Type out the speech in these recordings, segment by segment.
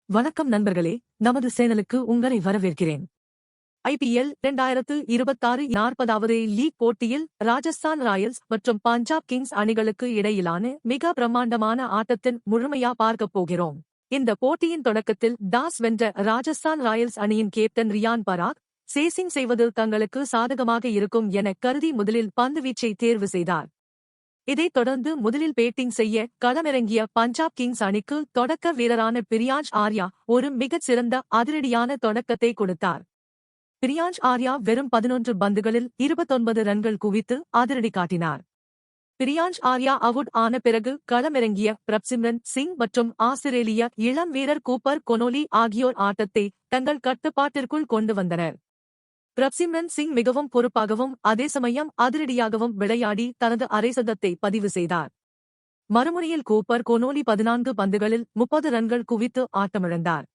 வணக்கம் நண்பர்களே, நமது சேனலுக்கு உங்களை வரவேற்கிறேன். IPL 2026 40வது லீக் போட்டியில் ராஜஸ்தான் ராயல்ஸ் மற்றும் பஞ்சாப் கிங்ஸ் அணிகளுக்கு இடையிலான மிக பிரம்மாண்டமான ஆட்டத்தின் முழுமையா பார்க்கப் போகிறோம். இந்த போட்டியின் தொடக்கத்தில் டாஸ் வென்ற ராஜஸ்தான் ராயல்ஸ் அணியின் கேப்டன் ரியான் பராக், சேசிங் செய்வது தங்களுக்கு சாதகமாக இருக்கும் என கருதி முதலில் பந்துவீச்சை தேர்வு செய்தார். இதைத் தொடர்ந்து முதலில் பேட்டிங் செய்ய களமிறங்கிய பஞ்சாப் கிங்ஸ் அணிக்கு தொடக்க வீரரான பிரியான்ஷ் ஆர்யா ஒரு மிகச் சிறந்த அதிரடியான தொடக்கத்தை கொடுத்தார். பிரியான்ஷ் ஆர்யா வெறும் 11 பந்துகளில் 29 ரன்கள் குவித்து அதிரடி காட்டினார். பிரியான்ஷ் ஆர்யா அவுட் ஆன பிறகு களமிறங்கிய பிரப்சிம்ரன் சிங் மற்றும் ஆஸ்திரேலிய இளம் வீரர் கூப்பர் கொனோலி ஆகியோர் ஆட்டத்தை தங்கள் கட்டுப்பாட்டிற்குள் கொண்டு வந்தனர். பிரப்சிம்ரன் சிங் மிகவும் பொறுப்பாகவும் அதே சமயம் அதிரடியாகவும் விளையாடி தனது அரைசதத்தை பதிவு செய்தார். மறுமுனையில் கூப்பர் கொனோலி 14 பந்துகளில் 30 ரன்கள் குவித்து ஆட்டமிழந்தார்.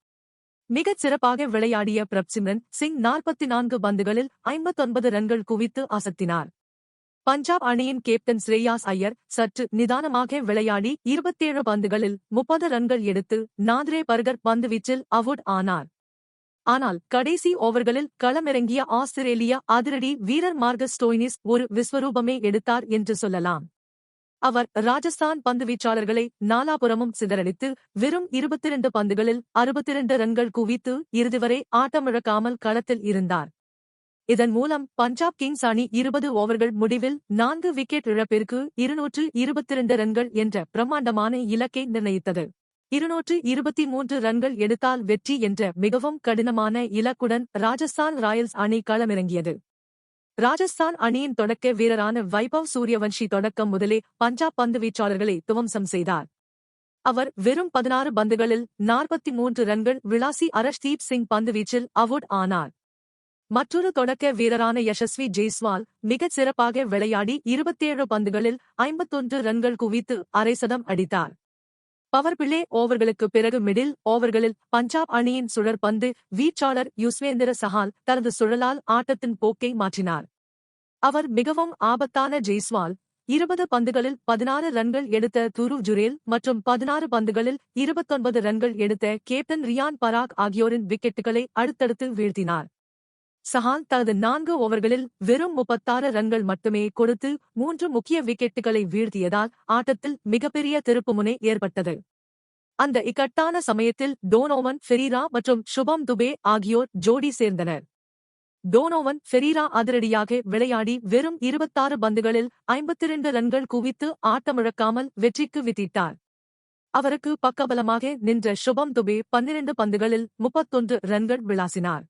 மிகச் சிறப்பாக விளையாடிய பிரப்சிம்ரன் சிங் 44 பந்துகளில் 59 ரன்கள் குவித்து அசத்தினார். பஞ்சாப் அணியின் கேப்டன் ஸ்ரேயாஸ் ஐயர் சற்று நிதானமாக விளையாடி 27 பந்துகளில் 30 ரன்கள் எடுத்து நாத்ரே பர்கர் பந்துவீச்சில் அவுட் ஆனார். ஆனால் கடைசி ஓவர்களில் களமிறங்கிய ஆஸ்திரேலிய அதிரடி வீரர் மார்கஸ் ஸ்டோய்னிஸ் ஒரு விஸ்வரூபமே எடுத்தார் என்று சொல்லலாம். அவர் ராஜஸ்தான் பந்துவீச்சாளர்களை நாலாபுறமும் சிதறடித்து வெறும் 22 பந்துகளில் 62 ரன்கள் குவித்து இறுதிவரை ஆட்டமிழக்காமல் களத்தில் இருந்தார். இதன் மூலம் பஞ்சாப் கிங்ஸ் அணி 20 ஓவர்கள் முடிவில் 4 விக்கெட் இழப்பிற்கு 222 ரன்கள் என்ற பிரம்மாண்டமான இலக்கை நிர்ணயித்தது. 223 ரன்கள் எடுத்தால் வெற்றி என்ற மிகவும் கடினமான இலக்குடன் ராஜஸ்தான் ராயல்ஸ் அணி களமிறங்கியது. ராஜஸ்தான் அணியின் தொடக்க வீரரான வைபவ் சூரியவன்ஷி தொடக்கம் முதலே பஞ்சாப் பந்துவீச்சாளர்களை துவம்சம் செய்தார். அவர் வெறும் 16 பந்துகளில் 43 ரன்கள் விளாசி அரஷ்தீப் சிங் பந்துவீச்சில் அவுட் ஆனார். மற்றொரு தொடக்க வீரரான யசஸ்வி ஜெய்ஸ்வால் மிகச் சிறப்பாக விளையாடி 27 பந்துகளில் 51 ரன்கள் குவித்து அரைசதம் அடித்தார். பவர் பிளே ஓவர்களுக்கு பிறகு மிடில் ஓவர்களில் பஞ்சாப் அணியின் சுழற்பந்து வீச்சாளர் யுஸ்வேந்திர சஹால் தனது சுழலால் ஆட்டத்தின் போக்கை மாற்றினார். அவர் மிகவும் ஆபத்தான ஜெய்ஸ்வால் 20 பந்துகளில் 16 ரன்கள் எடுத்த துருவ் ஜுரேல் மற்றும் 16 பந்துகளில் 29 ரன்கள் எடுத்த கேப்டன் ரியான் பராக் ஆகியோரின் விக்கெட்டுகளை அடுத்தடுத்து வீழ்த்தினார். சஹால் தனது 4 ஓவர்களில் வெறும் 36 ரன்கள் மட்டுமே கொடுத்து 3 முக்கிய விக்கெட்டுகளை வீழ்த்தியதால் ஆட்டத்தில் மிகப்பெரிய திருப்புமுனை ஏற்பட்டது. அந்த இக்கட்டான சமயத்தில் டோனோவன் ஃபெரீரா மற்றும் சுபம் துபே ஆகியோர் ஜோடி சேர்ந்தனர். டோனோவன் ஃபெரீரா அதிரடியாக விளையாடி வெறும் 26 பந்துகளில் 52 ரன்கள் குவித்து ஆட்டமிழக்காமல் வெற்றிக்கு வித்திட்டார். அவருக்கு பக்கபலமாக நின்ற சுபம் துபே 12 பந்துகளில் 31 ரன்கள் விளாசினார்.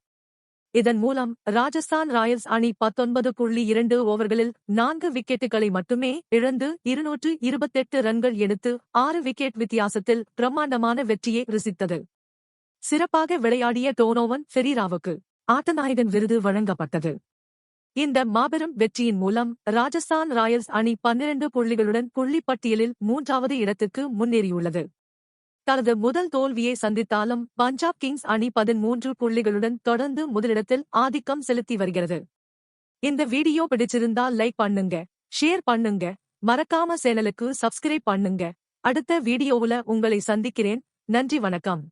இதன் மூலம் ராஜஸ்தான் ராயல்ஸ் அணி 19.2 ஓவர்களில் 4 விக்கெட்டுகளை மட்டுமே இழந்து 228 ரன்கள் எடுத்து 6 விக்கெட் வித்தியாசத்தில் பிரம்மாண்டமான வெற்றியை ருசித்தது. சிறப்பாக விளையாடிய டோனோவன் ஃபெரீராவுக்கு ஆட்டநாயகன் விருது வழங்கப்பட்டது. இந்த மாபெரும் வெற்றியின் மூலம் ராஜஸ்தான் ராயல்ஸ் அணி 12 புள்ளிகளுடன் புள்ளிப்பட்டியலில் 3வது இடத்துக்கு முன்னேறியுள்ளது. தனது முதல் தோல்வியை சந்தித்தாலும் பஞ்சாப் கிங்ஸ் அணி 13 புள்ளிகளுடன் தொடர்ந்து முதலிடத்தில் ஆதிக்கம் செலுத்தி வருகிறது. இந்த வீடியோ பிடிச்சிருந்தால் லைக் பண்ணுங்க, ஷேர் பண்ணுங்க, மறக்காம சேனலுக்கு சப்ஸ்கிரைப் பண்ணுங்க. அடுத்த வீடியோவுல உங்களை சந்திக்கிறேன். நன்றி, வணக்கம்.